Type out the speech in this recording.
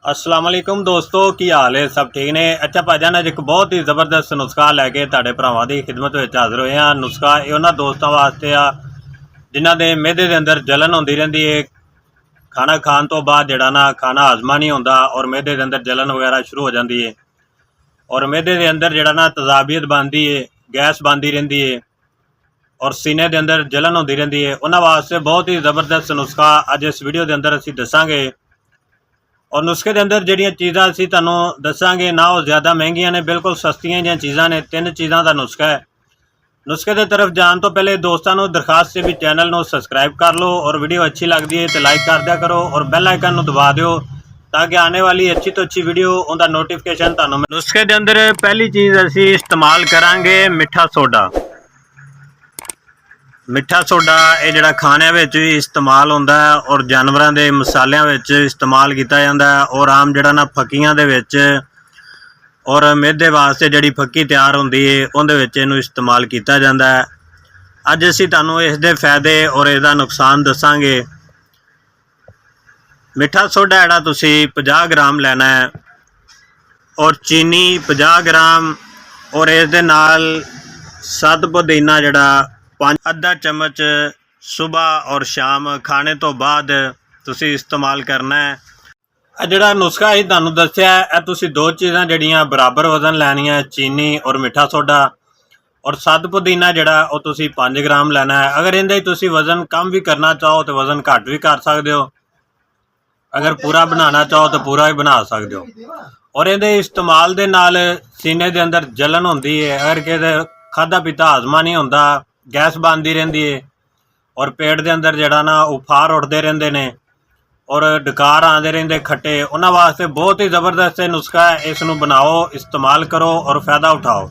अस्सलाम वालेकुम दोस्तों की हाल है। सब ठीक ने। अच्छा भाजन अज एक बहुत ही ज़बरदस्त नुस्खा लैके तुहाडे भरावां दी खिदमत विच हाज़र होए हैं। नुस्खा ये उन्हां दोस्तां वास्ते आ जिन्हां दे मिहदे दे अंदर जलन होंदी रहिंदी है। खाना खाण तो बाद जिहड़ा ना खाना हाजमा नहीं होंदा और मिहदे दे अंदर जलन वगैरह शुरू हो जाती है और मिहदे दे अंदर जिहड़ा ना तेज़ाबियत बनदी है, गैस बनदी रहिंदी है और सीने दे अंदर जलन होंदी रहिंदी है। उन्हां वास्ते बहुत ही ज़बरदस्त नुस्खा अज इस वीडियो के अंदर असीं दसांगे। और नुस्खे के अंदर जिहड़ियां चीज़ां असीं तुहानूं दसांगे ना वो ज़्यादा महंगियां ने, बिल्कुल सस्तियां जिहियां चीज़ां ने। 3 चीज़ां दा नुस्खा है। नुस्खे की तरफ जाने तो पहले दोस्तों को दरखास्त है भी चैनल को सबसक्राइब कर लो और वीडियो अच्छी लगती है तो लाइक कर दिया करो और बैल आइकन को दबा दो ताकि आने वाली अच्छी तो अच्छी वीडियो उनका नोटिफिकेशन तुहानूं। नुस्खे के अंदर पहली चीज़ असीं इस्तेमाल करांगे मिठा सोडा। मिठा सोडा ये जिहड़ा खाने में भी इस्तेमाल होंदा है और जानवरों के मसालियां विच इस्तेमाल किया जाता है और आम जिहड़ा ना फक्कियां दे विच और मिहदे वास्ते जिहड़ी फक्की तैयार होंदी है उहदे विच इहनूं इस्तेमाल किया जाता है। अज असीं तुहानूं इसदे फायदे और इसदा नुकसान दसांगे। मिठा सोडा जिहड़ा तुसीं 50 ग्राम लेना है और चीनी 50 ग्राम और इसदे नाल सद पुदीना जिहड़ा आधा चम्मच सुबह और शाम खाने तो बाद तुसी इस्तेमाल करना है। जिहड़ा नुस्खा ही तुहानूं दस्सिया है तुसी 2 चीज़ां जिहड़ियां बराबर वजन लैनियां, चीनी और मिठा सोडा और सद पुदीना जिहड़ा वो तुसी 5 ग्राम लेना है। अगर इहदा ही तुसी वजन कम भी करना चाहो तो वजन घट भी कर सकते हो, अगर पूरा बनाना चाहो तो पूरा भी बना सकते हो। और इहदे इस्तेमाल दे नाल सीने दे अंदर जलन होंदी है, अगर किते खाधा पीता हाजमा नहीं होंदा, गैस बनती रहिंदी है और पेट के अंदर जिहड़ा ना उफार उठते रहिंदे ने और डकार आते रहिंदे खट्टे, उन्हां वास्ते बहुत ही ज़बरदस्त नुस्खा है। इस नूं बनाओ, इस्तेमाल करो और फ़ायदा उठाओ।